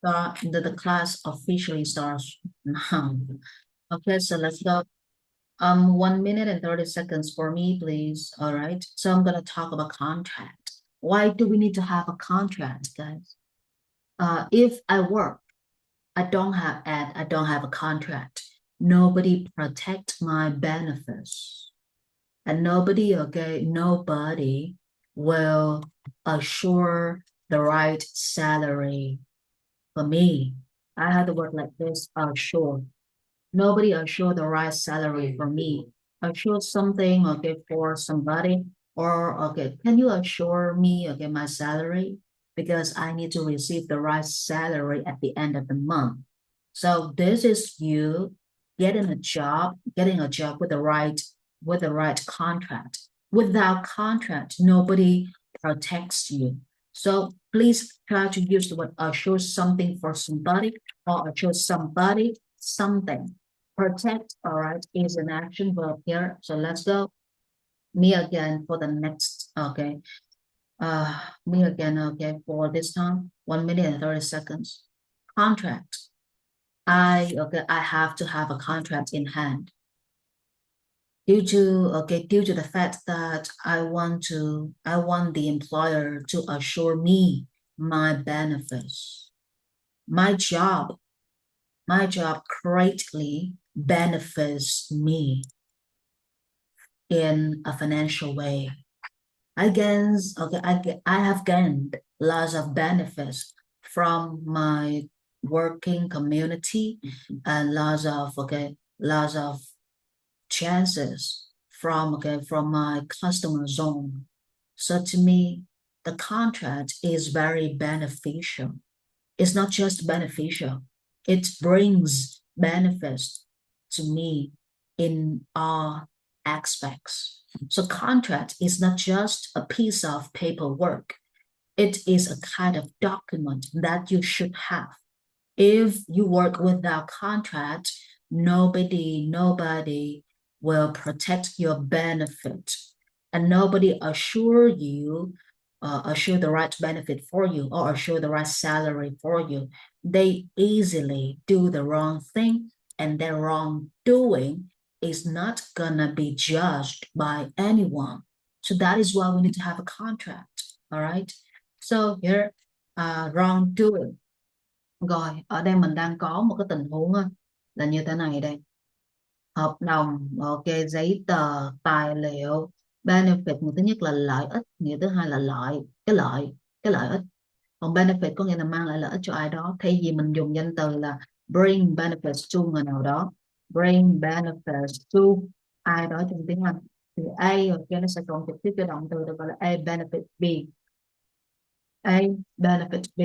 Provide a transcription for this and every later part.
The class officially starts now. Okay, so let's go. 1 minute and 30 seconds for me, please. All right. So I'm gonna talk about contract. Why do we need to have a contract, guys? If I work, I don't have a contract. Nobody protect my benefits. And nobody will assure the right salary for me. I had to work like this, assure. Nobody assure the right salary for me. Assure something, for somebody, or can you assure me, my salary? Because I need to receive the right salary at the end of the month. So this is you getting a job with the right contract. Without contract, nobody protects you. So please try to use the word assure something for somebody or assure somebody something. Protect, all right, is an action verb here. So let's go. Me again for the next, okay. Me again, okay, for this time, 1 minute and 30 seconds. Contract. I have to have a contract in hand. Due to the fact that I want the employer to assure me my benefits. My job greatly benefits me in a financial way. I have gained lots of benefits from my working community and lots of chances from my customer zone. So to me, the contract is very beneficial. It's not just beneficial, it brings benefits to me in all aspects. So contract is not just a piece of paperwork. It is a kind of document that you should have. If you work without contract, nobody will protect your benefit, and nobody assure the right benefit for you or assure the right salary for you. They easily do the wrong thing, and their wrongdoing is not gonna be judged by anyone. So that is why we need to have a contract. All right. So here, wrongdoing. Rồi, ở đây mình đang có một cái tình huống là như thế này đây. Hợp đồng, ok, giấy tờ, tài liệu, benefit, người thứ nhất là lợi ích, nghĩa thứ hai là cái lợi ích. Còn benefit có nghĩa là mang lại lợi ích cho ai đó. Thay vì mình dùng danh từ là bring benefits to người nào đó, bring benefits to ai đó trong tiếng Anh. Thì A, ok, nó sẽ còn trực tiếp cho động từ được gọi là A benefit B. A benefit B.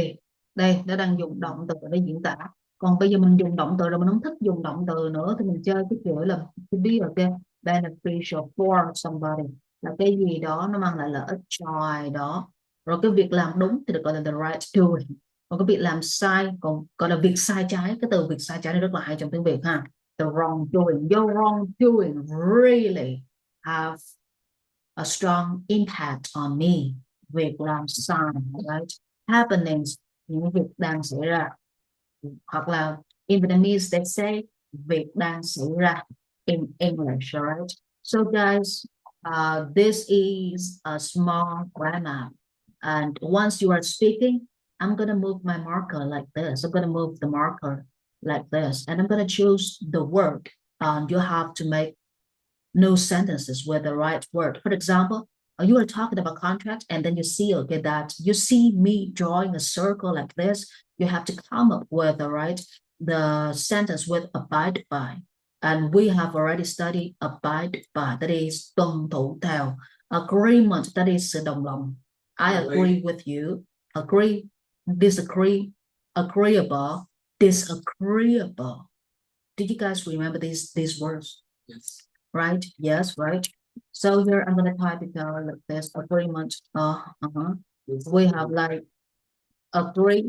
Đây, nó đang dùng động từ để diễn tả. Còn bây giờ mình dùng động từ rồi, mình không thích dùng động từ nữa thì mình chơi cái kiểu là to be, ok, beneficial for somebody, là cái gì đó nó mang lại lợi ích cho ai đó. Rồi cái việc làm đúng thì được gọi là the right doing. Còn cái việc làm sai còn gọi là việc sai trái. Cái từ việc sai trái này rất là hay trong tiếng Việt ha. The wrong doing. Your wrong doing really have a strong impact on me. Việc làm sai, right? Happenings, những việc đang xảy ra. Hoặc là in Vietnamese they say việc đang xảy ra in English, alright? So guys, this is a small grammar, and once you are speaking, I'm gonna move my marker like this. I'm gonna move the marker like this, and I'm gonna choose the word. You have to make new sentences with the right word. For example, you are talking about contract, and then you see that you see me drawing a circle like this. You have to come up with the sentence with abide by, and we have already studied abide by, that is tuân thủ theo. Agreement, that is sự đồng lòng. I agree with you. Agree, disagree, agreeable, disagreeable. Do you guys remember these words? Yes. Right? Yes, right. So here I'm gonna type it down like this. Agreement. We have like agree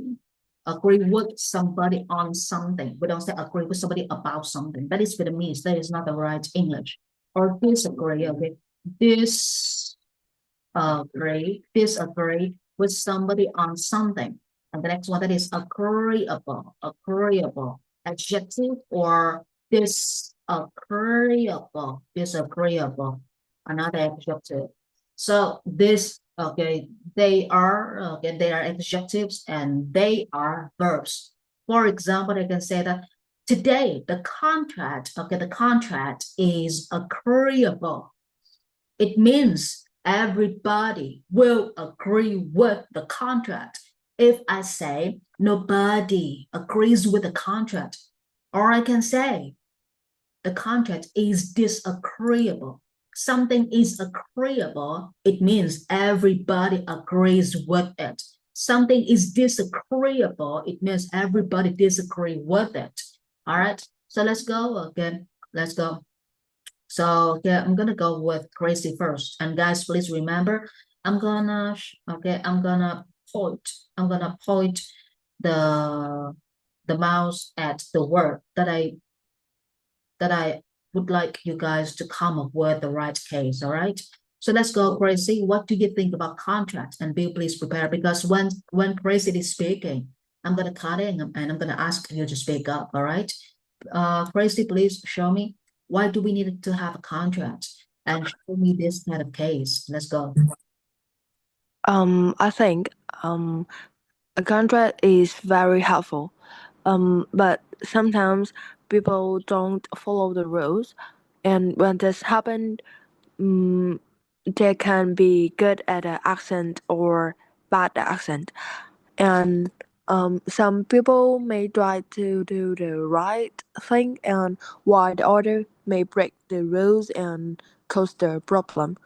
with somebody on something. We don't say agree with somebody about something. That is Vietnamese. That is not the right English. Or disagree. Okay. Disagree with somebody on something. And the next one, that is agreeable, agreeable, adjective or disagreeable, disagreeable, another adjective. So this, okay, they are adjectives and they are verbs. For example, I can say that today the contract, okay, the contract is agreeable. It means everybody will agree with the contract. If I say nobody agrees with the contract, or I can say the contract is disagreeable. Something is agreeable, it means everybody agrees with it. Something is disagreeable, it means everybody disagree with it. All right, so let's go again. Let's go. So yeah, I'm gonna go with crazy first. And guys, please remember, I'm gonna point the mouse at the word that I would like you guys to come up with the right case. All right. So let's go, Crazy. What do you think about contracts? And Bill, please prepare, because when Crazy is speaking, I'm gonna cut in and I'm gonna ask you to speak up. All right. Crazy, please show me, why do we need to have a contract? And show me this kind of case. Let's go. I think a contract is very helpful. But sometimes people don't follow the rules, and when this happens, they can be good at an accent or bad accent, and some people may try to do the right thing, and while the other may break the rules and cause the problem.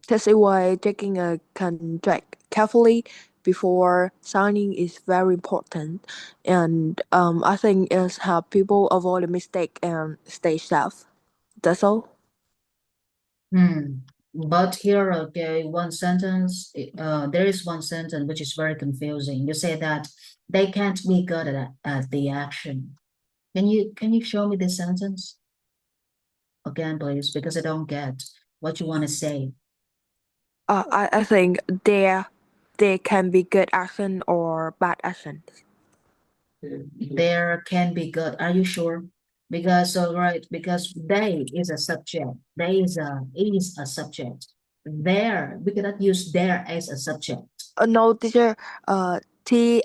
That's why taking a contract carefully before signing is very important, and I think it's help people avoid a mistake and stay safe. That's all. But here, okay, one sentence, there is one sentence which is very confusing. You say that they can't be good at the action. Can you show me this sentence again, please? Because I don't get what you want to say. I think there can be good action or bad action. There can be good. Are you sure? Because all right, because they is a subject. They is a subject. There, we cannot use there as a subject. No, teacher. THERE.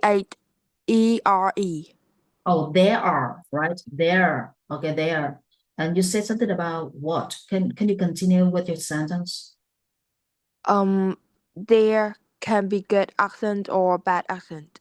Oh, there are, right? There. Okay, there. And you said something about what? Can you continue with your sentence? There can be good accent or bad accent.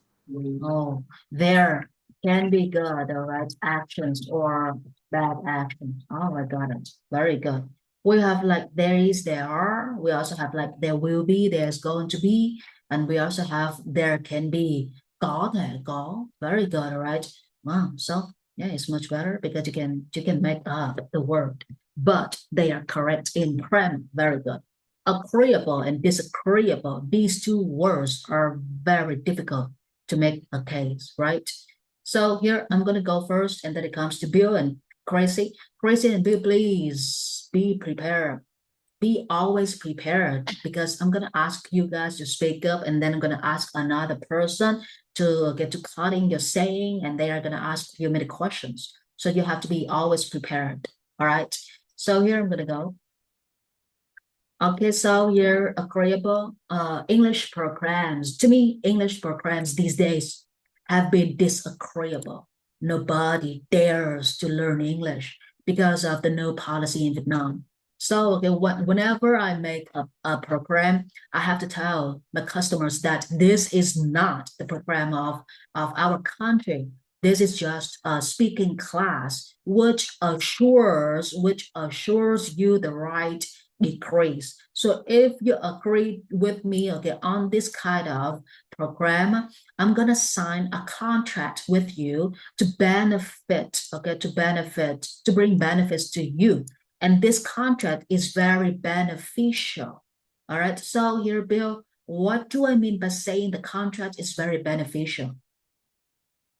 Oh, there can be good, all right, actions or bad actions. Oh, I got it. Very good. We have like there is, there are. We also have like there will be, there's going to be, and we also have there can be. Có thể có. Very good, all right. Wow. So yeah, it's much better because you can make up the word, but they are correct in grammar. Very good. Agreeable and disagreeable. These two words are very difficult to make a case, right? So here I'm gonna go first, and then it comes to Bill and Crazy. Crazy and Bill, please be prepared. Be always prepared, because I'm gonna ask you guys to speak up, and then I'm gonna ask another person to get to cutting your saying, and they are gonna ask you many questions. So you have to be always prepared. All right. So here I'm gonna go. Okay, so here agreeable English programs. To me, English programs these days have been disagreeable. Nobody dares to learn English because of the no policy in Vietnam. So okay, whenever I make a program, I have to tell my customers that this is not the program of our country. This is just a speaking class, which assures you the right decrease. So if you agree with me, okay, on this kind of program, I'm gonna sign a contract with you to benefit, okay, to bring benefits to you. And this contract is very beneficial. All right. So here, Bill, what do I mean by saying the contract is very beneficial?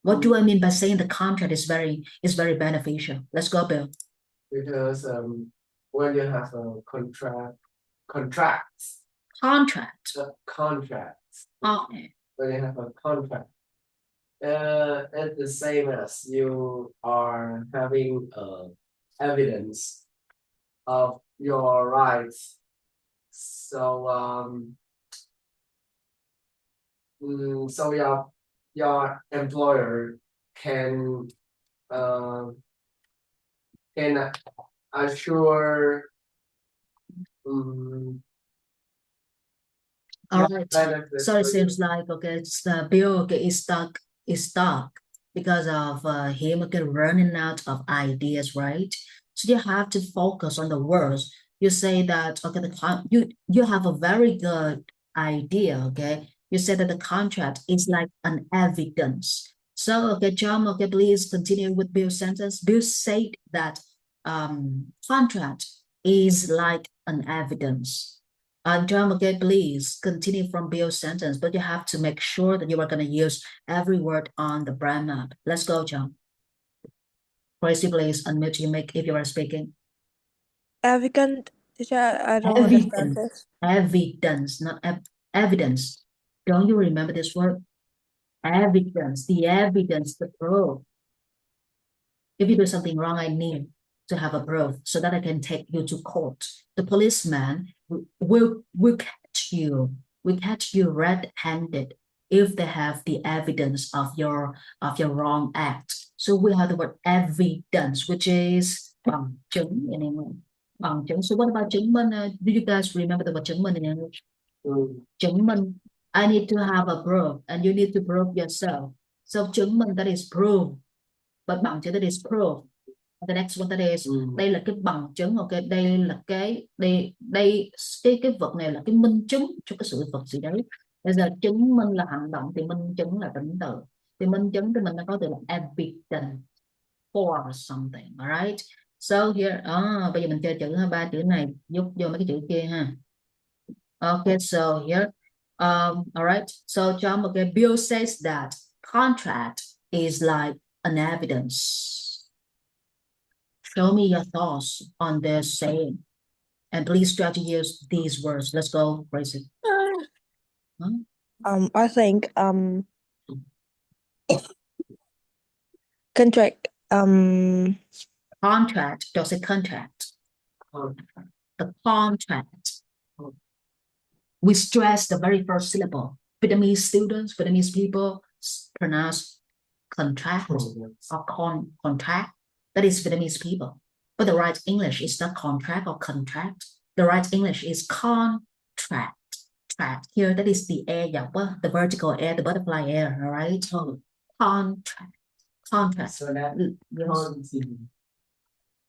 What do I mean by saying the contract is very beneficial? Let's go, Bill. Because when you have a contracts, Contract. contracts, Okay. when you have a contract, it's the same as you are having evidence of your rights. So so your employer can assure All right. So it seems like it's the bill is stuck because of him running out of ideas, right? So you have to focus on the words. You say that you have a very good idea, okay? You said that the contract is like an evidence. So John, please continue with Bill's sentence. Bill said that contract is like an evidence. John, please continue from Bill's sentence, but you have to make sure that you are going to use every word on the brand map. Let's go, John. Tracy, please unmute your mic if you are speaking. Evident. I don't understand this. Evidence, not evidence. Don't you remember this word? Evidence, the evidence, the proof. If you do something wrong, I need to have a proof so that I can take you to court. The policeman will catch you. Will catch you red-handed if they have the evidence of your wrong act. So we have the word evidence, which is bằng chứng in English. Bằng chứng. So what about chứng minh? Do you guys remember the word chứng minh in English? Chứng minh. I need to have a proof, and you need to prove yourself. So chứng minh, that is proof. But bằng chứng, that is proof. The next one, that is đây là cái bằng chứng, ok, đây là cái vật này là cái minh chứng cho cái sự vật gì đấy. Bây giờ chứng minh là hành động thì minh chứng là tính từ. Thì minh chứng thì mình đã có từ là evidence for something, alright? So here, bây giờ mình chơi chữ ba chữ này giúp vô mấy cái chữ kia ha. Okay, so here, alright. So John, okay, Bill says that contract is like an evidence. Show me your thoughts on this saying, and please try to use these words. Let's go, Gracie. I think contract. Contract. Don't say contract. The contract. We stress the very first syllable. Vietnamese students, Vietnamese people pronounce contract or contract. That is Vietnamese people. But the right English is not contract or contract. The right English is contract. Tract. Here, that is the air, the vertical air, the butterfly air, all right? Contract. Contract. So that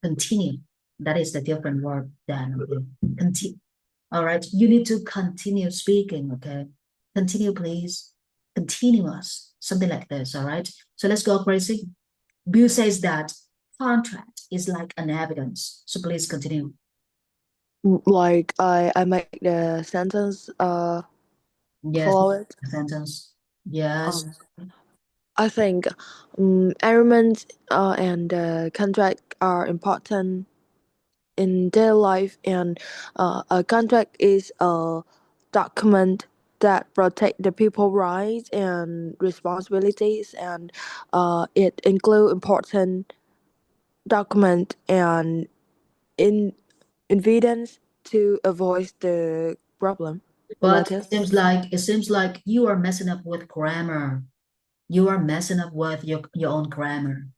continue. That is the different word than continue. All right, you need to continue speaking, okay? Continue, please. Continuous, something like this, all right? So let's go, Gracie. Bill says that contract is like an evidence. So please continue. Like I make the sentence Yes, follow it. Sentence. Yes. I think agreement and contract are important in their life, and a contract is a document that protect the people's rights and responsibilities, and it include important document and evidence to avoid the problem. But it seems like you are messing up with grammar. You are messing up with your own grammar.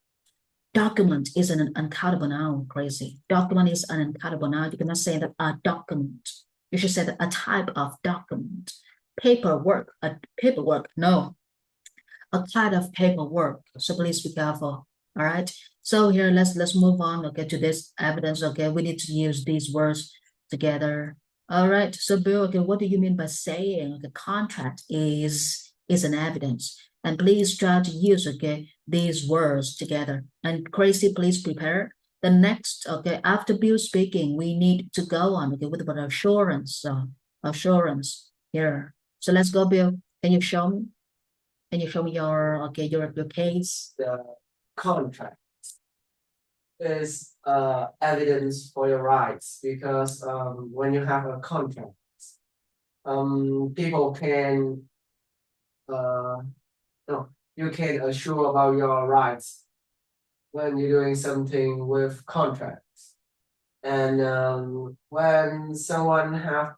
Document is an uncountable noun, crazy. Document is an uncountable noun. You cannot say that a document. You should say that a type of document. Paperwork, no. A kind of paperwork. So please be careful. All right. So here, let's move on, okay, to this evidence. Okay, we need to use these words together. All right. So Bill, okay, what do you mean by saying the contract is an evidence? And please try to use, okay, these words together. And Crazy, please prepare. The next, okay, after Bill speaking, we need to go on, okay, with the assurance. Assurance here. So let's go, Bill. Can you show me? Can you show me your case? The contract is evidence for your rights, because when you have a contract, people can no, you can assure about your rights when you're doing something with contracts. And when someone have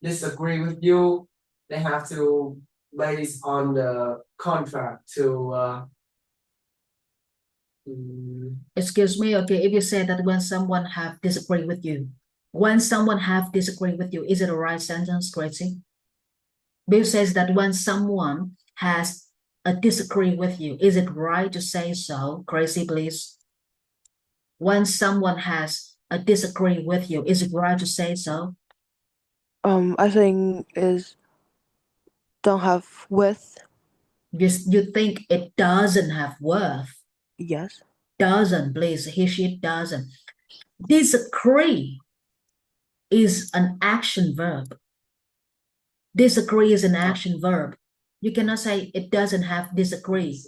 disagree with you, they have to base on the contract to Excuse me, okay, if you say that when someone have disagree with you, is it a right sentence, Gracie? Bill says that when someone has a disagree with you, is it right to say so? Gracie, please. When someone has a disagree with you, is it right to say so? I think is don't have with. You think it doesn't have worth? Yes. Doesn't, please. He, she doesn't. Disagree is an action verb. Disagree is an action verb. You cannot say it doesn't have disagree.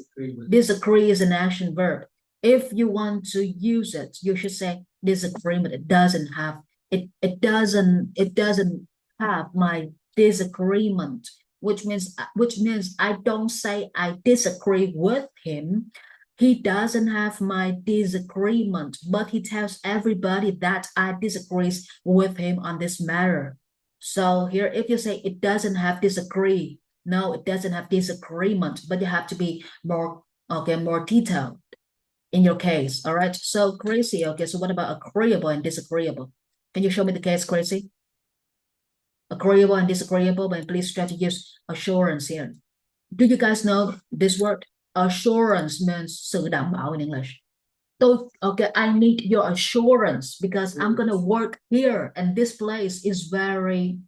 Disagree is an action verb. If you want to use it, you should say disagreement. It doesn't have it doesn't have my disagreement, which means I don't say I disagree with him. He doesn't have my disagreement, but he tells everybody that I disagree with him on this matter. So here, if you say it doesn't have disagree, no, it doesn't have disagreement, but you have to be more, okay, more detailed in your case. All right. So Gracie, okay, so what about agreeable and disagreeable? Can you show me the case, Gracie? Agreeable and disagreeable, but please try to use assurance here. Do you guys know this word? Assurance means sự đảm bảo in English. So, okay, I need your assurance because I'm gonna work here, and this place is very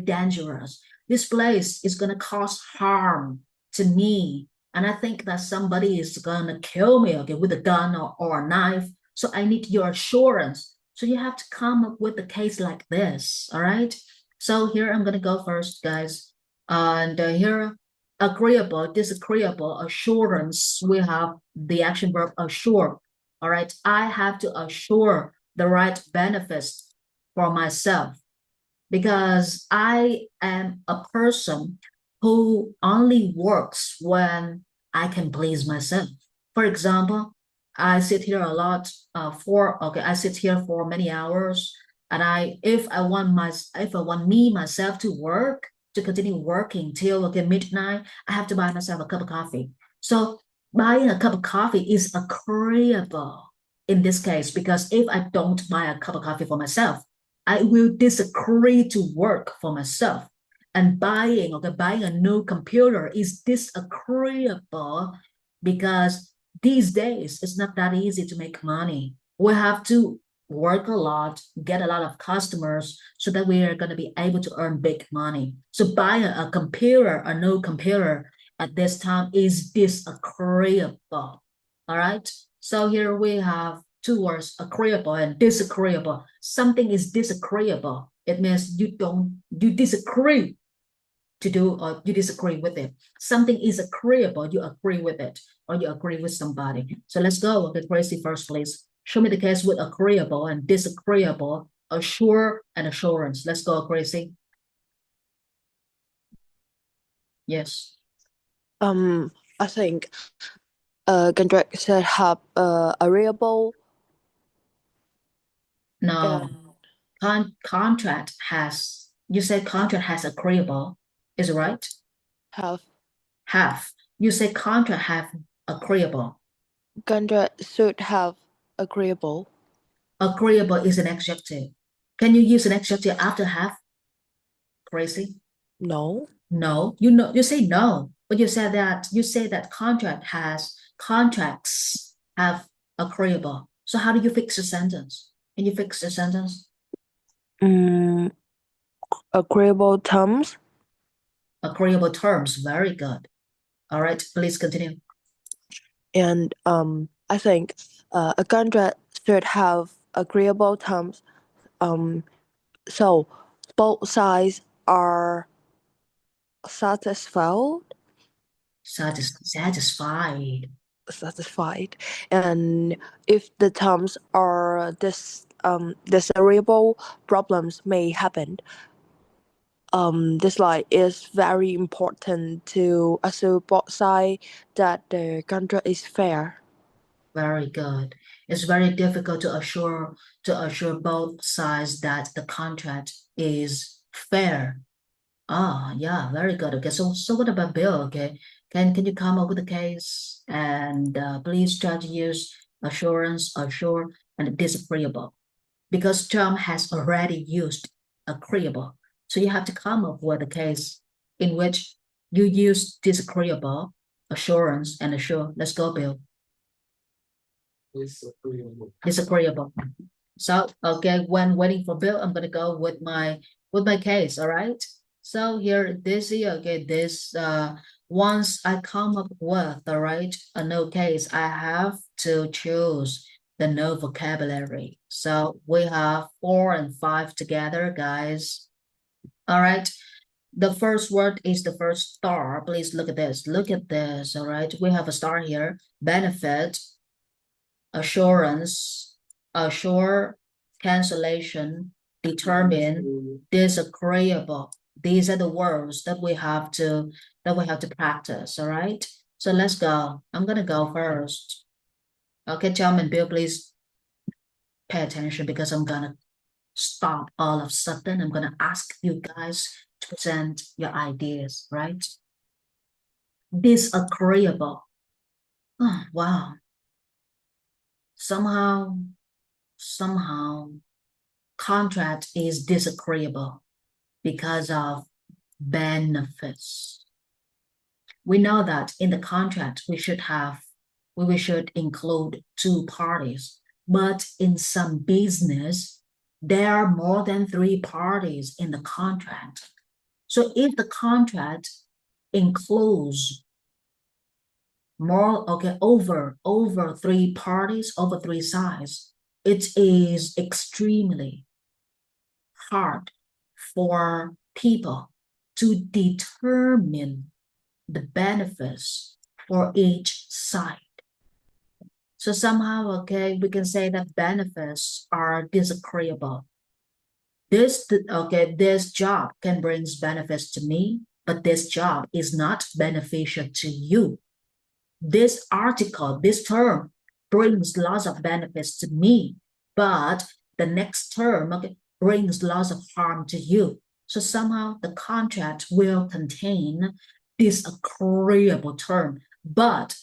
dangerous. This place is gonna cause harm to me, and I think that somebody is gonna kill me, okay, with a gun or a knife. So I need your assurance. So you have to come up with a case like this, all right? So here I'm gonna go first, guys. And here, agreeable, disagreeable, assurance, we have the action verb assure. All right, I have to assure the right benefits for myself because I am a person who only works when I can please myself. For example, I sit here a lot I sit here for many hours, and if I want myself to work, to continue working till midnight, I have to buy myself a cup of coffee. So buying a cup of coffee is agreeable in this case, because if I don't buy a cup of coffee for myself, I will disagree to work for myself. And buying a new computer is disagreeable because these days it's not that easy to make money. We have to work a lot, get a lot of customers so that we are going to be able to earn big money. So buying a new computer at this time is disagreeable. All right. So here we have two words, agreeable and disagreeable. Something is disagreeable. It means you disagree to do, or you disagree with it. Something is agreeable, you agree with it, or you agree with somebody. So let's go. Okay, Gracie first, please. Show me the case with agreeable and disagreeable, assure and assurance. Let's go, Gracie. Yes. I think contract should have agreeable. No. Contract has, you said contract has agreeable, is it right? Have. You say contract have agreeable. Contract should have agreeable. Agreeable is an adjective. Can you use an adjective after have? Gracie? No. No. You say no, but you say that contracts have agreeable. So how do you fix the sentence? Can you fix the sentence? Agreeable terms. Agreeable terms. Very good. All right, please continue. And I think a contract should have agreeable terms. So both sides are satisfied. Satisfied. And if the terms are disagreeable, problems may happen. this like is very important to assure both sides that the contract is fair. Very good. It's very difficult to assure both sides that the contract is fair. Ah, yeah, very good. Okay, so what about Bill? Okay, can you come up with a case and please try to use assurance, assure, and disagreeable, because Tom has already used agreeable. So you have to come up with a case in which you use disagreeable, assurance, and assure. Let's go, Bill. Disagreeable. So okay, when waiting for Bill, I'm gonna go with my case. All right. So here this year, okay, this once I come up with all right a no case, I have to choose the no vocabulary. So we have 4 and 5 together, guys. All right. The first word is the first star. Please look at this. Look at this. All right. We have a star here. Benefit, assurance, assure, cancellation, determine, disagreeable. These are the words that we have to practice. All right. So let's go. I'm gonna go first. Okay, Tom and Bill, please pay attention because I'm gonna stop all of a sudden. I'm gonna ask you guys to present your ideas, right? Disagreeable. Oh, wow. Somehow contract is disagreeable because of benefits. We know that in the contract we should include 2 parties, but in some business there are more than 3 parties in the contract. So if the contract includes over 3 parties, over 3 sides, it is extremely hard for people to determine the benefits for each side. So somehow, okay, we can say that benefits are disagreeable. This job can bring benefits to me, but this job is not beneficial to you. This article, this term brings lots of benefits to me, but the next term brings lots of harm to you. So somehow the contract will contain this agreeable term, but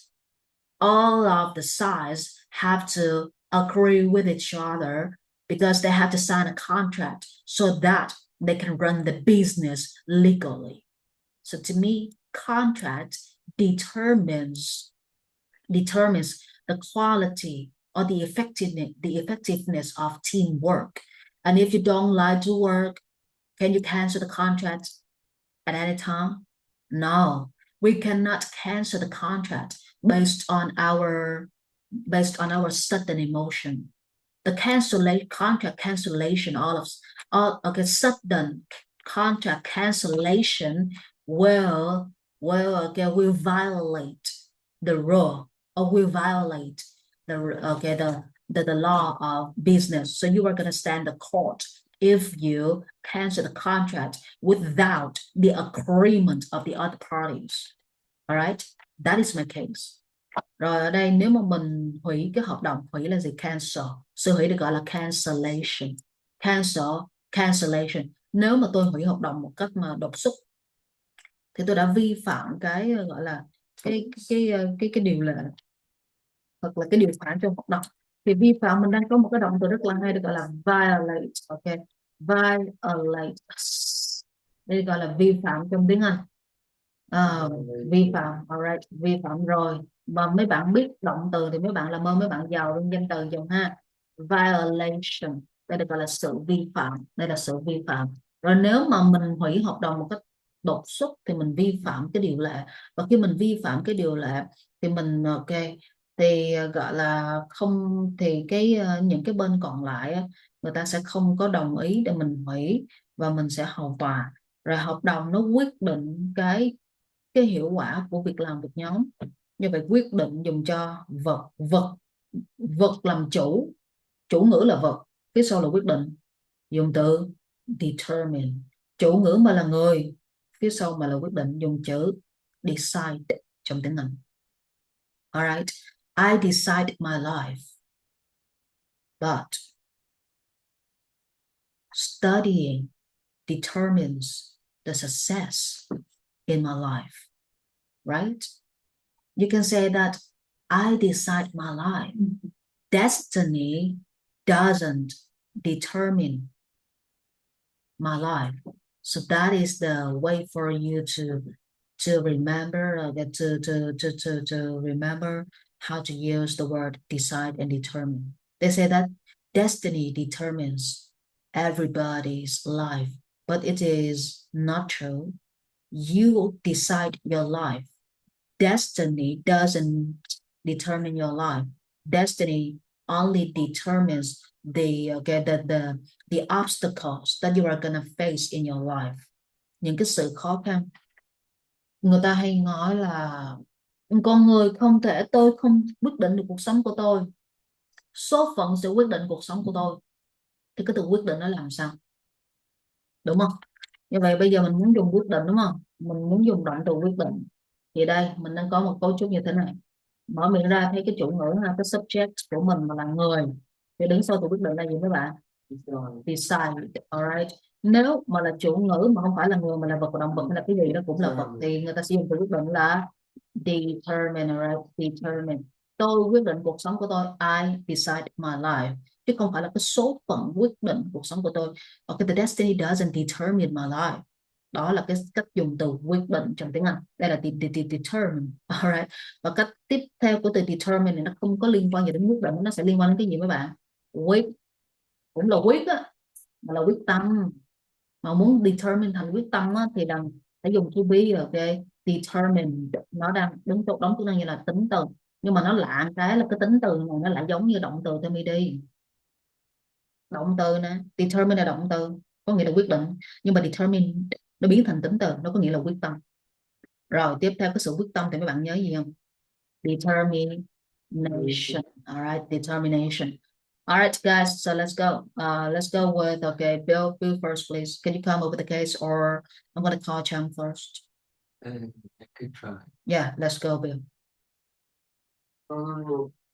all of the sides have to agree with each other because they have to sign a contract so that they can run the business legally. So to me, contract determines the quality or the effectiveness of teamwork. And if you don't like to work, can you cancel the contract at any time? No, we cannot cancel the contract based on our sudden emotion. The contract cancellation, sudden contract cancellation will violate the rule, or will violate the law of business. So you are going to stand the court if you cancel the contract without the agreement of the other parties. All right, that is my case. Rồi ở đây nếu mà mình hủy cái hợp đồng, hủy là gì? Cancel. Sự hủy được gọi là cancellation. Cancellation. Nếu mà tôi hủy hợp đồng một cách mà đột xuất thì tôi đã vi phạm cái gọi là cái điều lệ hoặc là cái điều khoản trong hợp đồng. Thì vi phạm mình đang có một cái động từ rất là hay được gọi là violate. Ok, violate. Đây gọi là vi phạm trong tiếng Anh. Vi phạm, alright, vi phạm rồi. Mà mấy bạn biết động từ thì mấy bạn làm ơn mấy bạn giàu luôn danh từ dùng ha. Violation, đây được gọi là sự vi phạm. Đây là sự vi phạm. Rồi nếu mà mình hủy hợp đồng một cách đột xuất thì mình vi phạm cái điều lệ. Và khi mình vi phạm cái điều lệ thì mình thì gọi là không, thì những cái bên còn lại người ta sẽ không có đồng ý để mình hủy và mình sẽ hầu tòa. Rồi hợp đồng nó quyết định cái hiệu quả của việc làm việc nhóm. Như vậy quyết định dùng cho vật làm chủ ngữ là vật, phía sau là quyết định, dùng từ determine. Chủ ngữ mà là người, phía sau mà là quyết định, dùng chữ decide trong tiếng Anh. Alright, I decide my life, but studying determines the success in my life, right? You can say that I decide my life. Destiny doesn't determine my life. So that is the way for you to remember to remember how to use the word decide and determine. They say that destiny determines everybody's life, but it is not true. You decide your life. Destiny doesn't determine your life. Destiny only determines the obstacles that you are gonna face in your life. Những cái sự khó khăn. Người ta hay nói là con người không thể, tôi không quyết định được cuộc sống của tôi, số phận sẽ quyết định cuộc sống của tôi. Thì cái từ quyết định nó làm sao, đúng không? Như vậy bây giờ mình muốn dùng quyết định, đúng không? Mình muốn dùng động từ quyết định, thì đây mình đang có một cấu trúc như thế này. Mở miệng ra thấy cái chủ ngữ ha, cái subject của mình mà là người, thì đứng sau từ quyết định là gì các bạn? Decide. Alright, nếu mà là chủ ngữ mà không phải là người mà là vật và động vật hay là cái gì đó cũng là vật, thì người ta sử dụng từ quyết định là determine. Right, determine. Tôi quyết định cuộc sống của tôi, I decide my life, chứ không phải là cái số phận quyết định cuộc sống của tôi. Okay, the destiny doesn't determine my life. Đó là cái cách dùng từ quyết định trong tiếng Anh. Đây là determine. Alright, và cách tiếp theo của từ determine này nó không có liên quan gì đến quyết định, nó sẽ liên quan đến cái gì mấy bạn? Quyết, cũng là quyết á, mà là quyết tâm. Mà muốn determine thành quyết tâm á, thì đừng phải dùng to be. Ok, determined nó đang đứng chỗ đóng chức năng như là tính từ, nhưng mà nó lạ cái là cái tính từ này nó lại giống như động từ theo mi đi. Động từ nè, determine là động từ có nghĩa là quyết định, nhưng mà determine nó biến thành tính từ, nó có nghĩa là quyết tâm. Rồi tiếp theo cái sự quyết tâm thì mấy bạn nhớ gì không? Determination. Alright, determination. Alright, guys, so let's go. Let's go with, okay, Bill first, please. Can you come up with the case, or I'm gonna call Chang first? I could try. Yeah, let's go, Bill.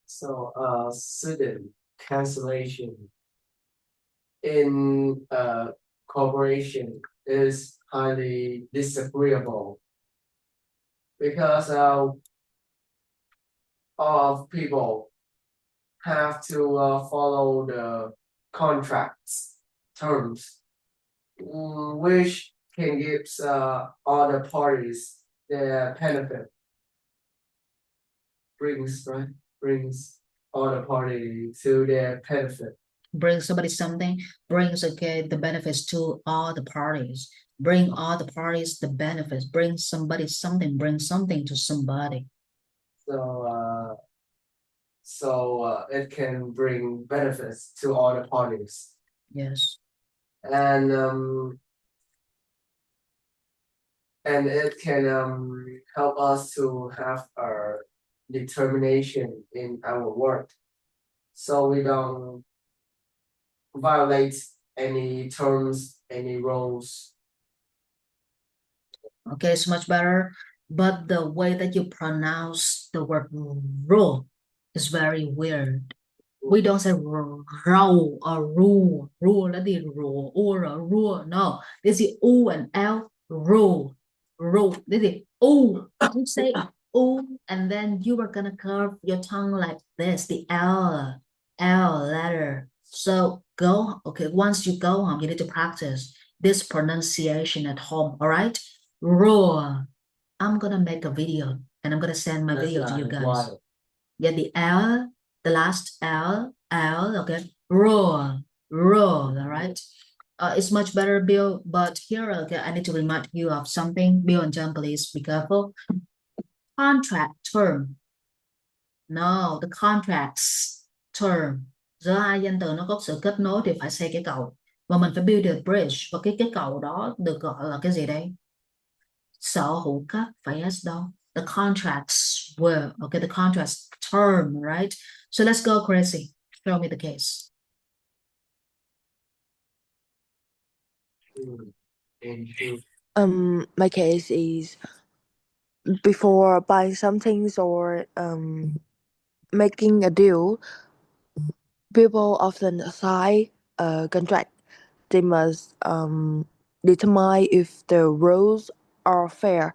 Sudden cancellation in a corporation is highly disagreeable because all of people have to follow the contracts terms, which can give all the parties their benefit. Brings all the party to their benefit. Bring somebody something, brings, okay, the benefits to all the parties. Bring all the parties the benefits. Bring somebody something, bring something to somebody. So it can bring benefits to all the parties. Yes. And it can help us to have a determination in our work, so we don't violate any terms, any rules. Okay, it's much better, but the way that you pronounce the word rule is very weird. We don't say row or rule. Rule là gì? Rule or rule. No, this is U and L. Rule. Rule. This is U. You say U, and then you are gonna curve your tongue like this. The L letter. So go. Okay, once you go home, you need to practice this pronunciation at home. All right. Rule. I'm gonna make a video and I'm gonna send my video to you guys. Wild. Yeah, the L, the last L, okay, roar, all right. It's much better, Bill, but here, okay, I need to remind you of something. Bill and John, please be careful. Contract term. No, the contracts term. Giữa hai danh từ nó có sự kết nối thì phải xây cái cầu. Và mình phải build a bridge. Và cái cầu đó được gọi là cái gì đây? Sở hữu cấp, phải S đâu. The contracts were, okay, the contracts term, right? So let's go, Crazy. Show me the case. My case is before buying some things or making a deal, people often sign a contract. They must determine if the rules are fair.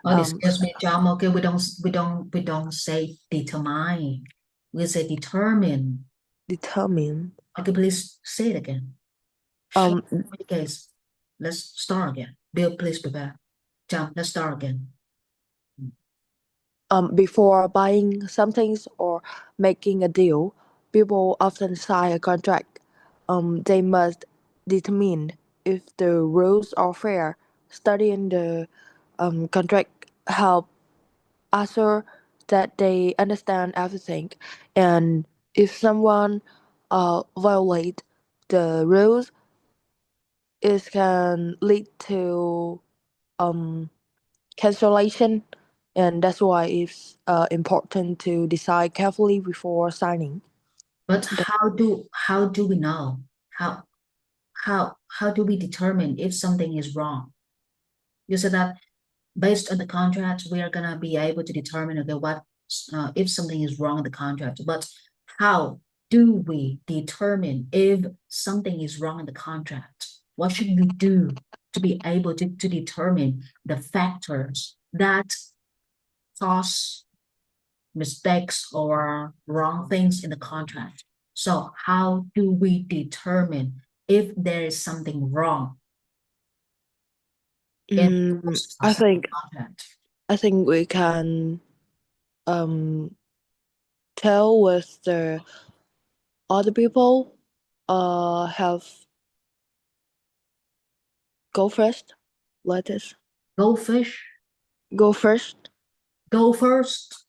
Oh, excuse me, John. Okay, we don't say determine. We say determine. Determine. Okay, please say it again. In any case, let's start again. Bill, please prepare. John, let's start again. Before buying some things or making a deal, people often sign a contract. They must determine if the rules are fair. Studying the contract help assure that they understand everything, and if someone violate the rules, it can lead to cancellation, and that's why it's important to decide carefully before signing. But how do we know? How do we determine if something is wrong? You said that based on the contract, we are gonna be able to determine, okay, what if something is wrong in the contract. But how do we determine if something is wrong in the contract? What should we do to be able to determine the factors that cause mistakes or wrong things in the contract? So how do we determine if there is something wrong in I think contract? I think we can tell with the other people have go first. Let us Go fish, go first. go first.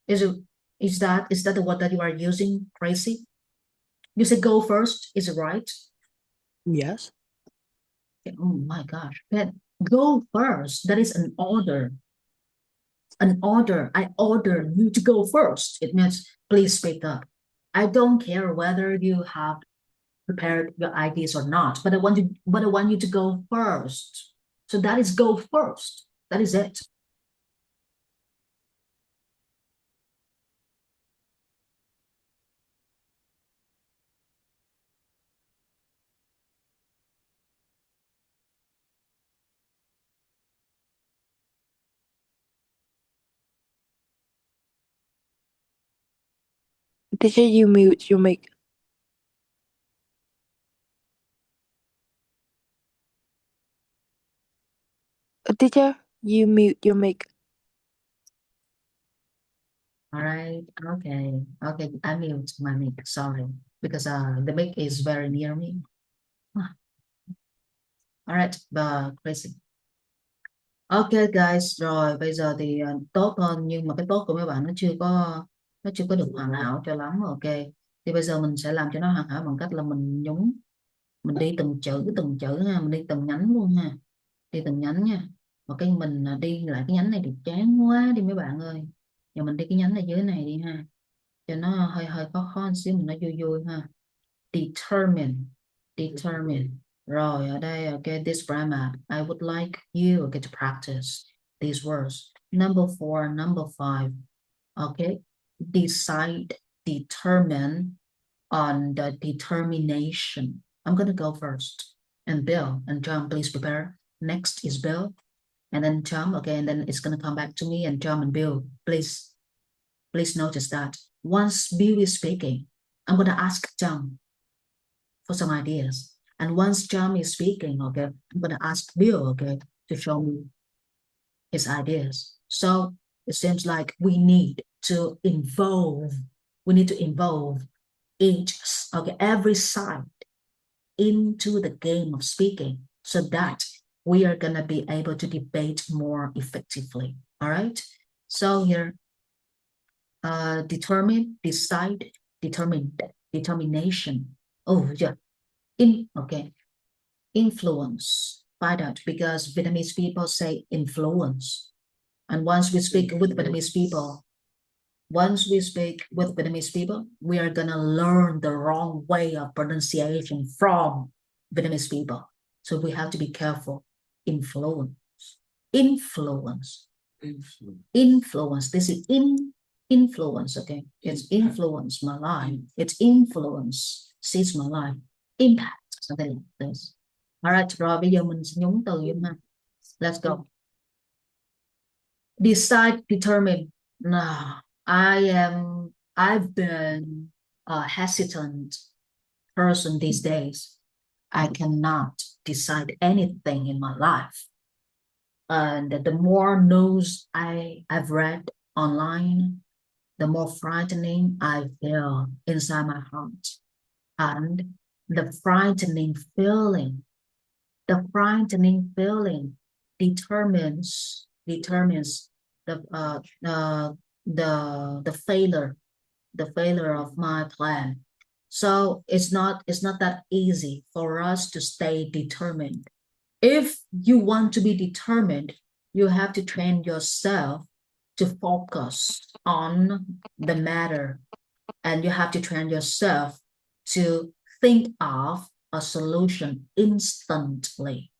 Is that the word that you are using, Tracy? You say go first, is it right? Yes. Oh my gosh. Go first. That is an order. An order. I order you to go first. It means please speak up. I don't care whether you have prepared your ideas or not, but I want you to go first. So that is go first. That is it. Teacher, you mute your mic. Teacher, you mute your mic. All right. Okay. Okay. I mute my mic. Sorry, because the mic is very near me. All right. Crazy. Ok guys, rồi bây giờ thì tốt hơn, nhưng mà cái tốt của mấy bạn nó chưa có được hoàn hảo cho lắm. Ok. Thì bây giờ mình sẽ làm cho nó hoàn hảo bằng cách là mình nhúng, mình đi từng chữ ha, mình đi từng nhánh luôn ha. Đi từng nhánh nha. Và cái mình đi lại cái nhánh này thì chán quá đi mấy bạn ơi. Giờ mình đi cái nhánh này dưới này đi ha. Cho nó hơi hơi khó khó một xíu, mình nó vui vui ha. Determine, determine. Rồi ở đây, okay, this grammar, I would like you, okay, to practice these words. Number 4, number 5, okay. Decide, determine, on the determination. I'm gonna go first. And Bill and John, please prepare. Next is Bill, and then John, okay, and then it's gonna come back to me, and John and Bill, please notice that once Bill is speaking, I'm gonna ask John for some ideas. And once John is speaking, okay, I'm gonna ask Bill, okay, to show me his ideas. So it seems like we need to involve every side into the game of speaking, so that we are gonna be able to debate more effectively. All right. So here, determine, decide, determination. Oh yeah. Influence. Find out, because Vietnamese people say influence. And once we speak with Vietnamese people, we are gonna learn the wrong way of pronunciation from Vietnamese people. So we have to be careful. Influence. This is influence, okay? It's influence my life. It's influences my life. Impact, something like this. All right, rồi bây giờ mình sẽ nhúng từ vô ha. Let's go. Decide, determine. No, I've been a hesitant person these days. I cannot decide anything in my life. And the more news I've read online, the more frightening I feel inside my heart. And the frightening feeling determines the failure of my plan. So it's not that easy for us to stay determined. If you want to be determined, you have to train yourself to focus on the matter, and you have to train yourself to think of a solution instantly.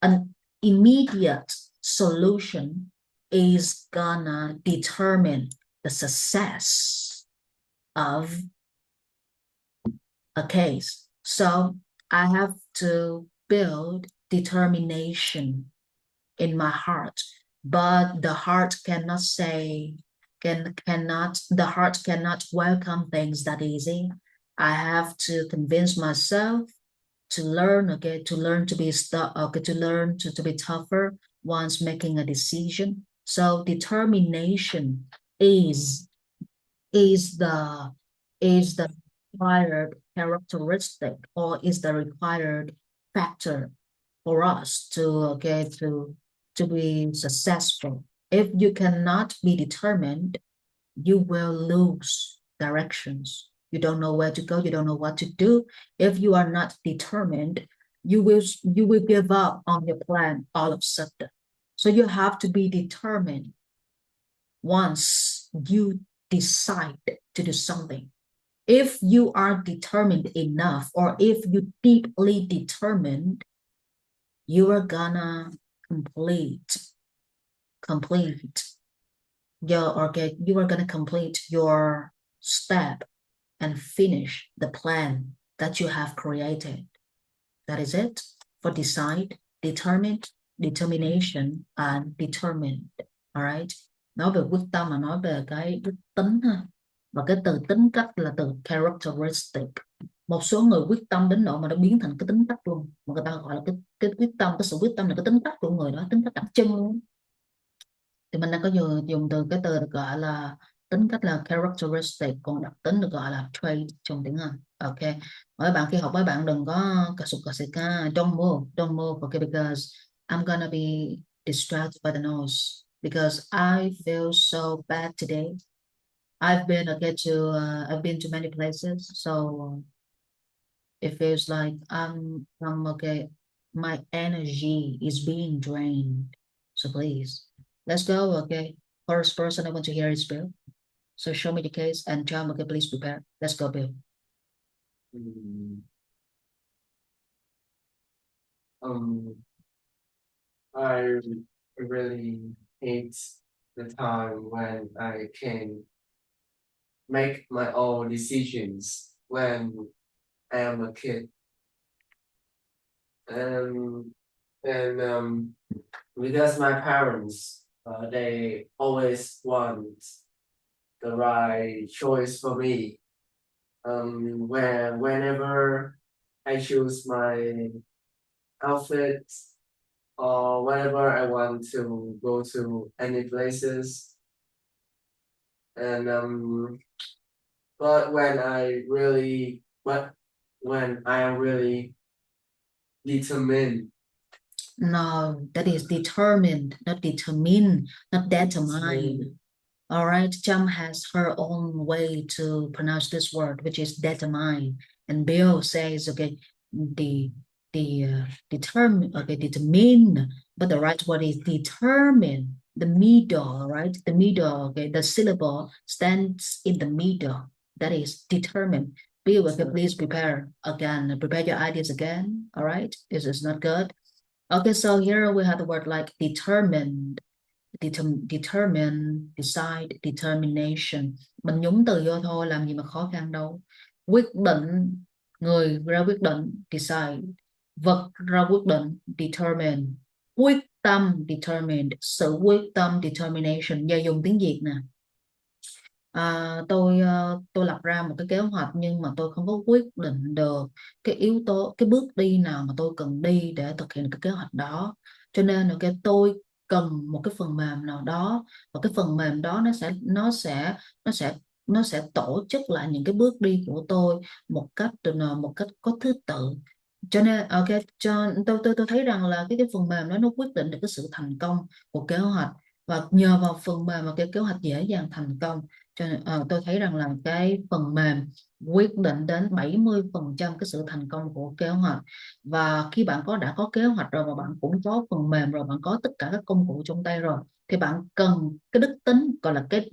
An immediate solution is gonna determine the success of a case. So I have to build determination in my heart, but the heart cannot welcome things that easy. I have to convince myself to learn, okay, to learn to be to be tougher once making a decision. So determination is the required characteristic, or is the required factor for us to be successful. If you cannot be determined, you will lose directions. You don't know where to go. You don't know what to do. If you are not determined, you will give up on your plan all of a sudden. So you have to be determined once you decide to do something. If you are determined enough, or if you deeply determined, you are gonna complete your step and finish the plan that you have created. That is it for decide, determined, determination, and determined. All right. Nói về quyết tâm mà nói về cái đức tính ha. Và cái từ tính cách là từ characteristic. Một số người quyết tâm đến nỗi mà nó biến thành cái tính cách luôn, mà người ta gọi là cái quyết tâm, cái sự quyết tâm là cái tính cách của người đó, tính cách đặc trưng luôn. Thì mình đang có dùng từ cái từ được gọi là tính cách là characteristic, còn đặc tính được gọi là trait trong tiếng Anh. Ok, mỗi bạn khi học mấy bạn đừng có cà sụt cà xì ca, don't move, okay, because I'm gonna be distracted by the noise, because I feel so bad today. I've been to many places, so it feels like I'm okay. My energy is being drained. So please, let's go. Okay, first person I want to hear is Bill. So show me the case and John. Okay, please prepare. Let's go, Bill. I really hate the time when I can make my own decisions when I am a kid. And because my parents, they always want the right choice for me. Whenever I choose my outfit, or whenever I want to go to any places, and but when I am really determined. No, that is determined, not determine, not determine. All right, Chum has her own way to pronounce this word, which is determine. And Bill says, okay, determine, okay, determine, but the right word is determine. The middle, right? The middle, okay, the syllable stands in the middle. That is determine. Please prepare again. Prepare your ideas again. All right. This is not good. Okay, so here we have the word like determined, determine, decide, determination. Mình nhúng từ vô thôi, làm gì mà khó khăn đâu. Quyết định, người ra quyết định, decide. Vật ra quyết định, determine. Quyết tâm, determined. Sự quyết tâm, determination. Giờ dùng tiếng Việt nè. Tôi lập ra một cái kế hoạch nhưng mà tôi không có quyết định được cái yếu tố, cái bước đi nào mà tôi cần đi để thực hiện cái kế hoạch đó, cho nên là tôi cần một cái phần mềm nào đó, và cái phần mềm đó nó sẽ nó sẽ tổ chức lại những cái bước đi của tôi một cách có thứ tự. Cho nên tôi thấy rằng là cái phần mềm đó nó quyết định được cái sự thành công của kế hoạch, và nhờ vào phần mềm mà cái kế hoạch dễ dàng thành công. Cho nên tôi thấy rằng là cái phần mềm quyết định đến 70% cái sự thành công của kế hoạch. Và khi bạn đã có kế hoạch rồi, và bạn cũng có phần mềm rồi, bạn có tất cả các công cụ trong tay rồi, thì bạn cần cái đức tính, gọi là cái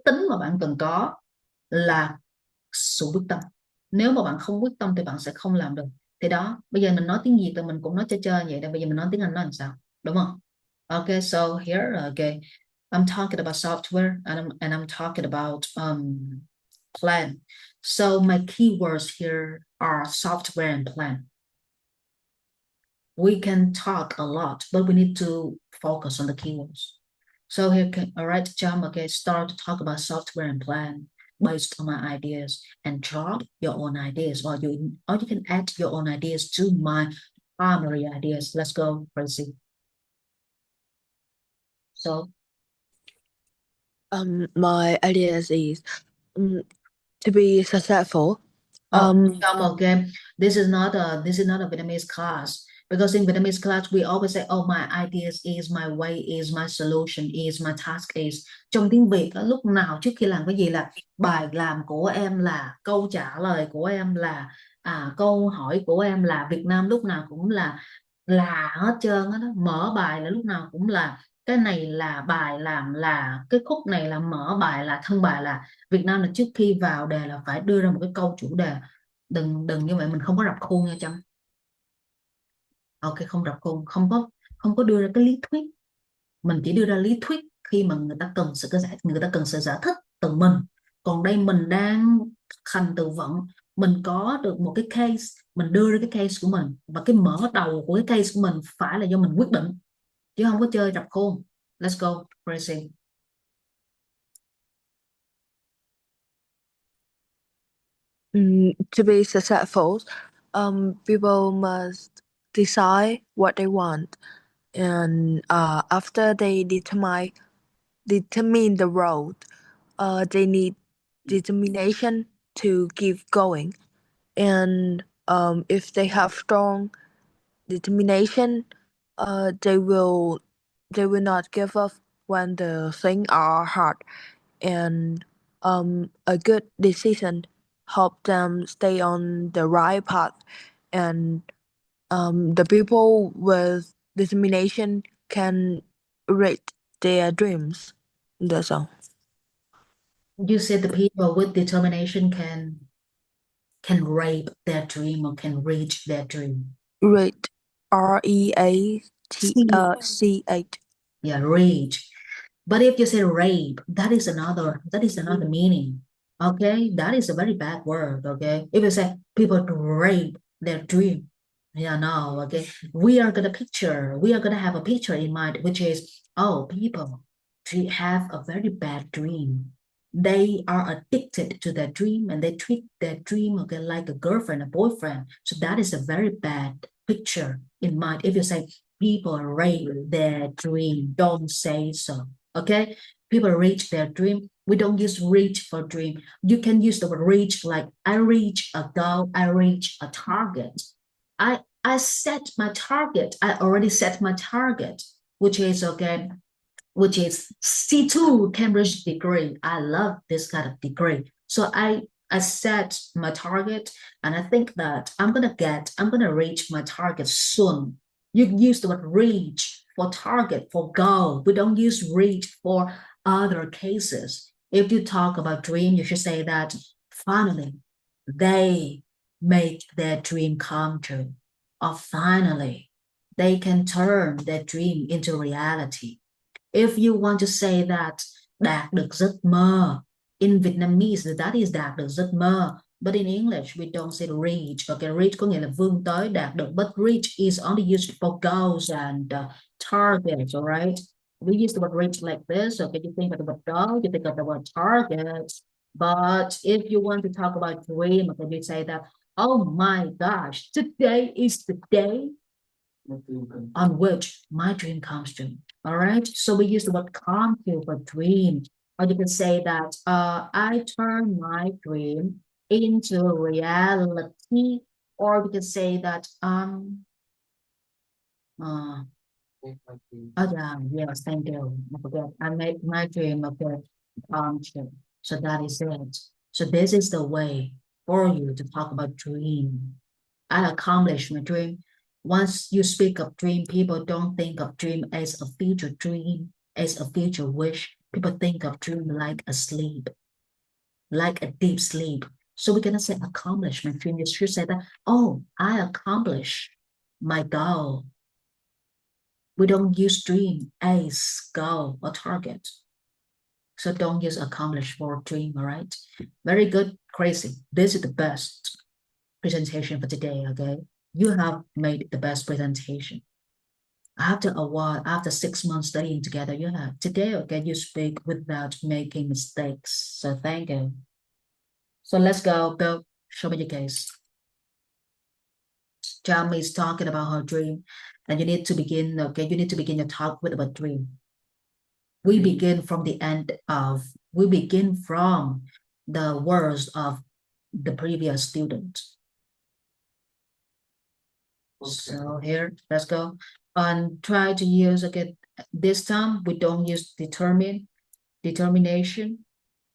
tính mà bạn cần có là sự quyết tâm. Nếu mà bạn không quyết tâm thì bạn sẽ không làm được. Thì đó, bây giờ mình nói tiếng Việt thì mình cũng nói chơi vậy đó, bây giờ mình nói tiếng Anh nó làm sao, đúng không? Okay, so here, okay, I'm talking about software, and I'm talking about plan. So my keywords here are software and plan. We can talk a lot, but we need to focus on the keywords. So here, all right, John, okay, start to talk about software and plan based on my ideas, and drop your own ideas, or you can add your own ideas to my primary ideas. Let's go, Tracy. So my ideas is to be successful. Okay, this is not a Vietnamese class, because in Vietnamese class we always say, oh, my ideas is, my way is, my solution is, my task is. Trong tiếng Việt lúc nào trước khi làm cái gì là bài làm của em là, câu trả lời của em là, câu hỏi của em là. Việt Nam lúc nào cũng là hết trơn á đó. Mở bài là lúc nào cũng là, cái này là bài làm, là cái khúc này là mở bài, là thân bài là. Việt Nam là trước khi vào đề là phải đưa ra một cái câu chủ đề. Đừng như vậy, mình không có rập khuôn nha Trâm. Ok, không rập khuôn, không có đưa ra cái lý thuyết. Mình chỉ đưa ra lý thuyết khi mà người ta cần sự giải thích từ mình. Còn đây mình đang hành từ vựng, mình có được một cái case, mình đưa ra cái case của mình, và cái mở đầu của cái case của mình phải là do mình quyết định, chứ không có chơi rập khuôn. Let's go, Tracy. To be successful, people must decide what they want, and after they determine the road, they need determination to keep going. And if they have strong determination, they will not give up when the things are hard. And a good decision help them stay on the right path. And the people with determination can reach their dreams. That's all. You said the people with determination can rape their dream, or can reach their dream. Reach, REACH. Yeah, reach. But if you say rape, that is another meaning. Okay, that is a very bad word. Okay, if you say people to rape their dream, yeah, no. Okay, we are gonna have a picture in mind, which is, oh, people have a very bad dream. They are addicted to their dream, and they treat their dream, okay, like a girlfriend, a boyfriend. So that is a very bad picture in mind. If you say people rape their dream, don't say so. Okay, people reach their dream. We don't use reach for dream. You can use the word reach, like I reach a goal, I reach a target. I set my target. I already set my target, which is okay, which is C2 Cambridge degree. I love this kind of degree. So I set my target, and I think that I'm gonna reach my target soon. You use the word reach for target, for goal. We don't use reach for other cases. If you talk about dream, you should say that finally they make their dream come true, or finally they can turn their dream into reality. If you want to say that đạt được giấc mơ, in Vietnamese that is đạt được giấc mơ, but in English we don't say reach. Okay, reach có nghĩa là vươn tới, đạt được, but reach is only used for goals and targets, all right? We use the word reach like this. Okay, you think of the word goal, you think of the word target. But if you want to talk about dream, okay, you say that, oh my gosh, today is the day on which my dream comes true. All right, so we use the word come true for dream, or you can say that I turn my dream into reality, or we can say that oh yeah, yes, thank you. I forget. I made my dream true. So that is it. So this is the way for you to talk about dream. I accomplished my dream. Once you speak of dream, people don't think of dream as a future dream, as a future wish. People think of dream like a sleep, like a deep sleep. So we cannot say accomplish my dream. You should say that, oh, I accomplished my goal. We don't use dream as goal or target. So don't use accomplish for dream, all right? Very good, crazy. This is the best presentation for today, okay? You have made the best presentation. After a while, after 6 months studying together, you have today, okay, you speak without making mistakes. So thank you. So let's go, Bill, show me your case. Jamie is talking about her dream, and you need to begin, okay, you need to begin your talk with about dream. We begin from the words of the previous student. So here, let's go. And try to use, okay, this time we don't use determination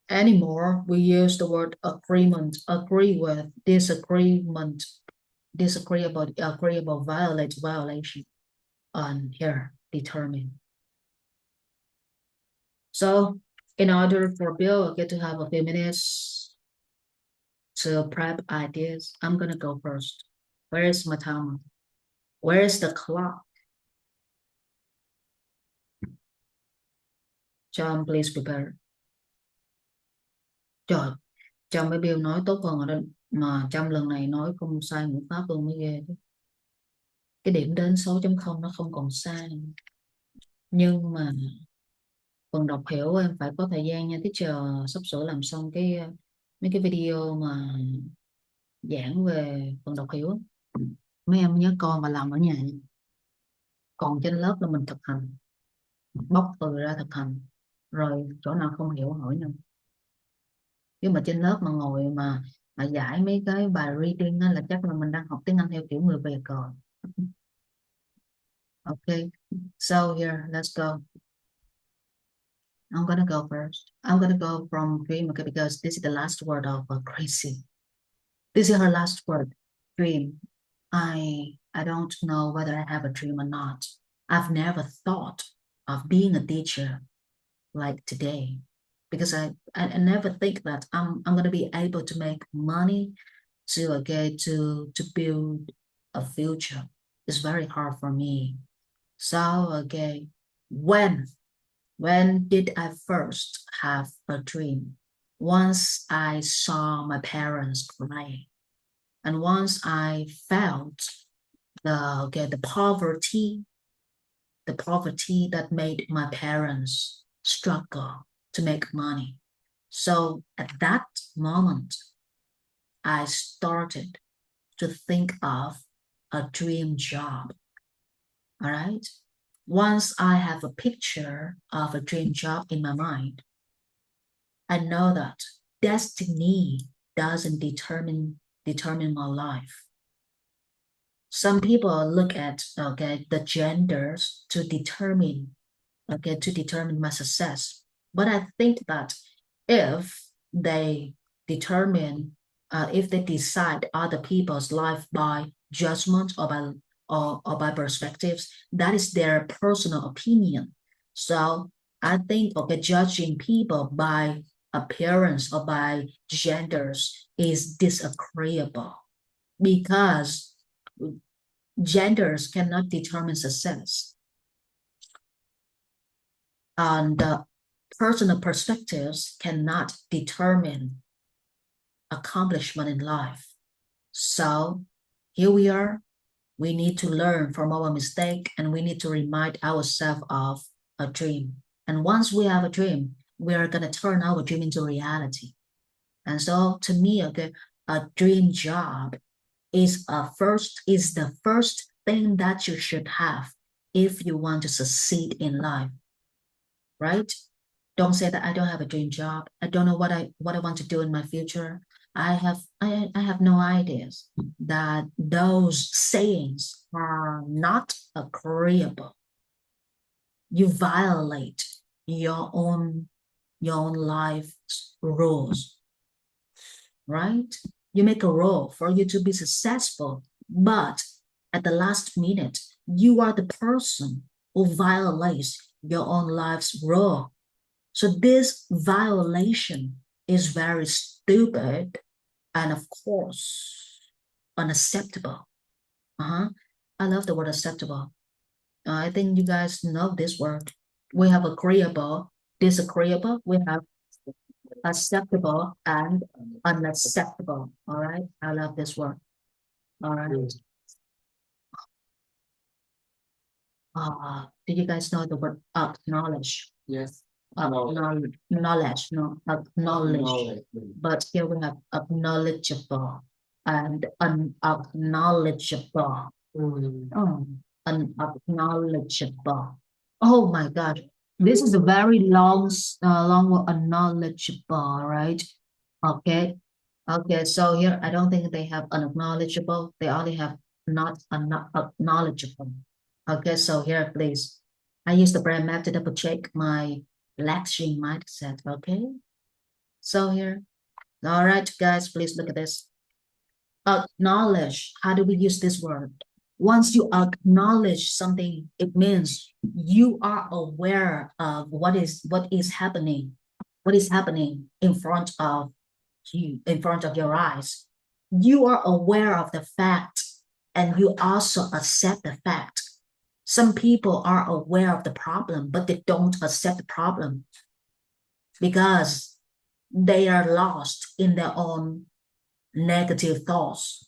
anymore. We use the word agreement, agree with, disagreement, agreeable, violation. And here, determine. So in order for Bill, okay, to have a few minutes to prep ideas, I'm gonna go first. Where is my timer? Where is the clock? John, please prepare. Trời, Trâm với Bill nói tốt hơn rồi đó. Mà Trâm lần này nói không sai ngữ pháp luôn mới ghê chứ. Cái điểm đến 6.0 nó không còn sai. Nhưng mà phần đọc hiểu em phải có thời gian nha. Teacher sắp sửa làm xong mấy cái video mà giảng về phần đọc hiểu. Mấy em nhớ con và làm ở nhà. Còn trên lớp là mình thực hành. Bóc từ ra thực hành. Rồi chỗ nào không hiểu hỏi nhau. Nhưng mà trên lớp mà ngồi mà giải mấy cái bài reading là chắc là mình đang học tiếng Anh theo kiểu người Việt rồi. Okay, so here, let's go. I'm gonna go first. I'm gonna go from dream, okay, because this is the last word of crazy. This is her last word, dream. I don't know whether I have a dream or not. I've never thought of being a teacher like today, because I never think that I'm gonna be able to make money to build a future. It's very hard for me. So okay, when did I first have a dream? Once I saw my parents cry, and once I felt the poverty that made my parents struggle to make money. So at that moment, I started to think of a dream job. All right. Once I have a picture of a dream job in my mind, I know that destiny doesn't determine my life. Some people look at the genders to determine my success. But I think that if they decide other people's life by judgment or by perspectives, that is their personal opinion. So I think judging people by appearance or by genders is disagreeable, because genders cannot determine success, and personal perspectives cannot determine accomplishment in life. So here we are. We need to learn from our mistake, and we need to remind ourselves of a dream. And once we have a dream, we are going to turn our dream into reality. And so to me, okay, a dream job is the first thing that you should have if you want to succeed in life, right? Don't say that I don't have a dream job. I don't know what I want to do in my future. I have no ideas. That those sayings are not agreeable. You violate your own life rules, right? You make a rule for you to be successful, but at the last minute, you are the person who violates your own life's rule. So this violation is very stupid and, of course, unacceptable. I love the word acceptable. I think you guys know this word. We have agreeable, disagreeable, we have acceptable and unacceptable. All right, I love this word. All right. Do you guys know the word acknowledge? Yes. Acknowledge, no, acknowledge. But here we have acknowledgeable and unacknowledgeable. Unacknowledgeable. Oh my God, this is a very long word, unknowledgeable, right? Okay. So here I don't think they have unacknowledgeable. They only have not acknowledgeable. Okay, so here, please. I use the brain map to double check my lecturing mindset. Okay, so here. All right, guys, please look at this. Acknowledge. How do we use this word? Once you acknowledge something, it means you are aware of what is happening in front of you, in front of your eyes. You are aware of the fact, and you also accept the fact. Some people are aware of the problem, but they don't accept the problem because they are lost in their own negative thoughts.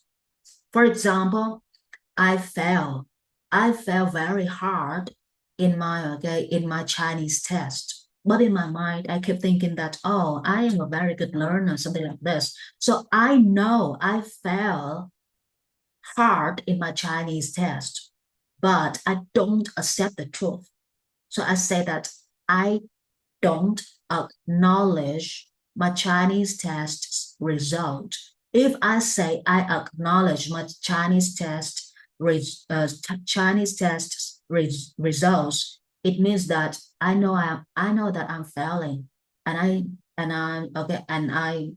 For example, I fell very hard in my Chinese test. But in my mind, I kept thinking that, oh, I am a very good learner, something like this. So I know I fell hard in my Chinese test, but I don't accept the truth. So I say that I don't acknowledge my Chinese test result. If I say I acknowledge my Chinese test results, it means that I know that I'm failing, and I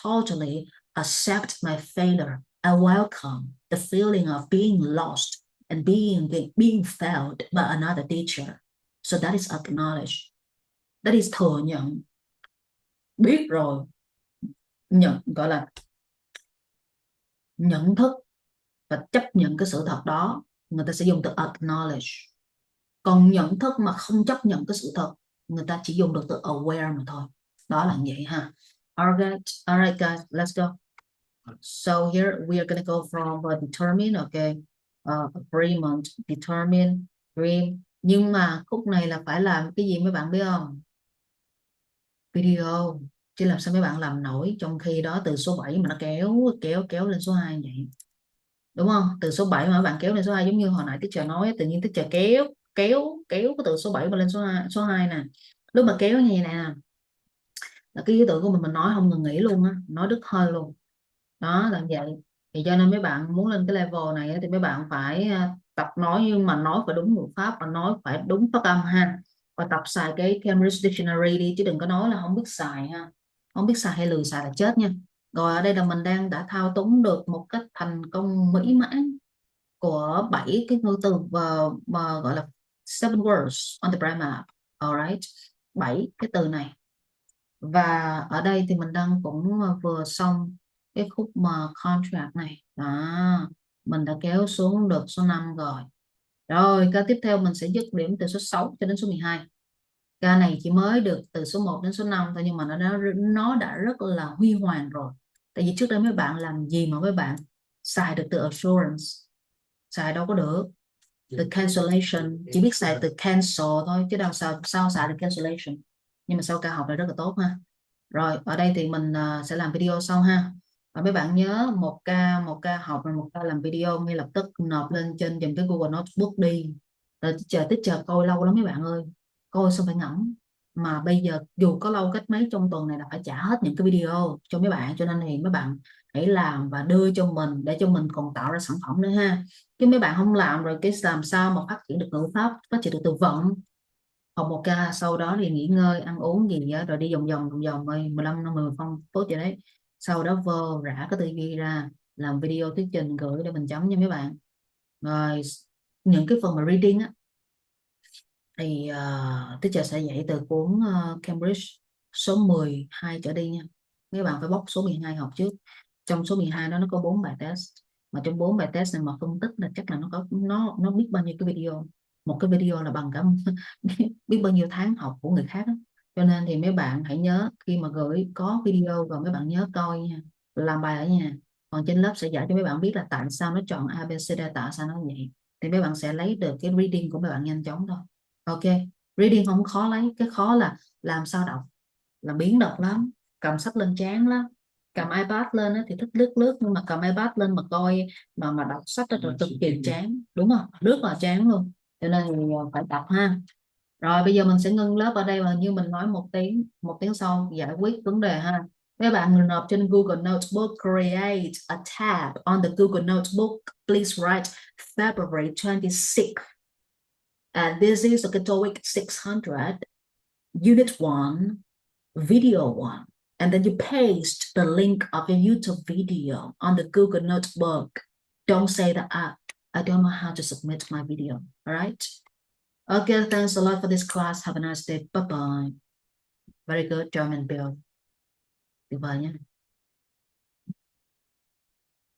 totally accept my failure. I welcome the feeling of being lost and being failed by another teacher. So that is acknowledge. That is thừa nhận. Biết rồi. Gọi là nhận thức và chấp nhận cái sự thật đó, người ta sẽ dùng từ acknowledge. Còn nhận thức mà không chấp nhận cái sự thật, người ta chỉ dùng được từ aware mà thôi. Đó là vậy ha. Alright guys, let's go. So here we are going to go from determine, okay, agreement, determine, dream. Nhưng mà khúc này là phải làm cái gì mấy bạn biết không? Video. Chứ làm sao mấy bạn làm nổi trong khi đó từ số 7 mà nó kéo lên số 2 vậy. Đúng không? Từ số 7 mà các bạn kéo lên số 2, giống như hồi nãy teacher nói, tự nhiên teacher kéo cái từ số 7 mà lên số 2 nè. Lúc mà kéo như vậy nè, là cái ý tưởng của mình nói không ngừng nghỉ luôn á, nói đứt hơi luôn. Đó là vậy. Thì cho nên mấy bạn muốn lên cái level này thì mấy bạn phải tập nói, nhưng mà nói phải đúng ngữ pháp và nói phải đúng phát âm ha. Và tập xài cái Cambridge Dictionary đi, chứ đừng có nói là không biết xài ha. Không biết xài hay lười xài là chết nha. Rồi ở đây là mình đã thao túng được một cách thành công mỹ mãn của 7 cái ngữ từ và gọi là 7 words on the brain map. Alright, 7 cái từ này. Và ở đây thì mình đang cũng vừa xong cái khúc mà contract này đó, mình đã kéo xuống được số 5 rồi. Rồi cái tiếp theo mình sẽ dứt điểm từ số 6 cho đến số 12. Ca này chỉ mới được từ số 1 đến số 5 thôi, nhưng mà nó đã rất là huy hoàng rồi. Tại vì trước đây mấy bạn làm gì mà mấy bạn xài được từ assurance, xài đâu có được. Từ cancellation chỉ biết xài từ cancel thôi, chứ đâu sao xài được cancellation. Nhưng mà sau ca học này rất là tốt ha. Rồi ở đây thì mình sẽ làm video sau ha. Và mấy bạn nhớ một ca học và một ca làm video ngay lập tức nộp lên trên dùm cái Google Notebook đi. Rồi tích chờ coi lâu lắm mấy bạn ơi, coi xong phải ngẫm. Mà bây giờ dù có lâu cách mấy trong tuần này là phải trả hết những cái video cho mấy bạn, cho nên thì mấy bạn hãy làm và đưa cho mình để cho mình còn tạo ra sản phẩm nữa ha. Chứ mấy bạn không làm rồi cái làm sao mà phát triển được ngữ pháp, phát triển được từ vựng. Học một ca sau đó thì nghỉ ngơi ăn uống gì á, rồi đi vòng vòng 15 phút vậy đấy. Sau đó vô rã cái tư duy ra, làm video thuyết trình gửi để mình chấm cho mấy bạn. Rồi những cái phần mà reading á thì teacher sẽ dạy từ cuốn Cambridge số 12 trở đi nha. Mấy bạn phải bóc số 12 học trước. Trong số 12 đó nó có 4 bài test, mà trong 4 bài test này mà phân tích là chắc là nó biết bao nhiêu cái video. Một cái video là bằng cả biết bao nhiêu tháng học của người khác đó. Cho nên thì mấy bạn hãy nhớ khi mà gửi có video rồi mấy bạn nhớ coi nha, làm bài ở nhà. Còn trên lớp sẽ dạy cho mấy bạn biết là tại sao nó chọn ABCD, tại sao nó vậy. Thì mấy bạn sẽ lấy được cái reading của mấy bạn nhanh chóng thôi. Ok, reading không khó lấy, cái khó là làm sao đọc, là biến đọc lắm, cầm sách lên chán lắm. Cầm iPad lên thì thích lướt lướt, nhưng mà cầm iPad lên mà coi mà đọc sách rồi cực kỳ chán, đúng không, rất là chán luôn. Cho nên phải đọc ha. Rồi bây giờ mình sẽ ngưng lớp ở đây, và như mình nói một tiếng sau giải quyết vấn đề ha. Các bạn nộp trên Google Notebook, create a tab on the Google Notebook, please write February 26th. And this is the TOEIC 600, Unit 1, Video 1. And then you paste the link of your YouTube video on the Google Notebook. Don't say that I don't know how to submit my video. All right? Okay, thanks a lot for this class. Have a nice day. Bye-bye. Very good, German Bill. Tuyệt vời nhé.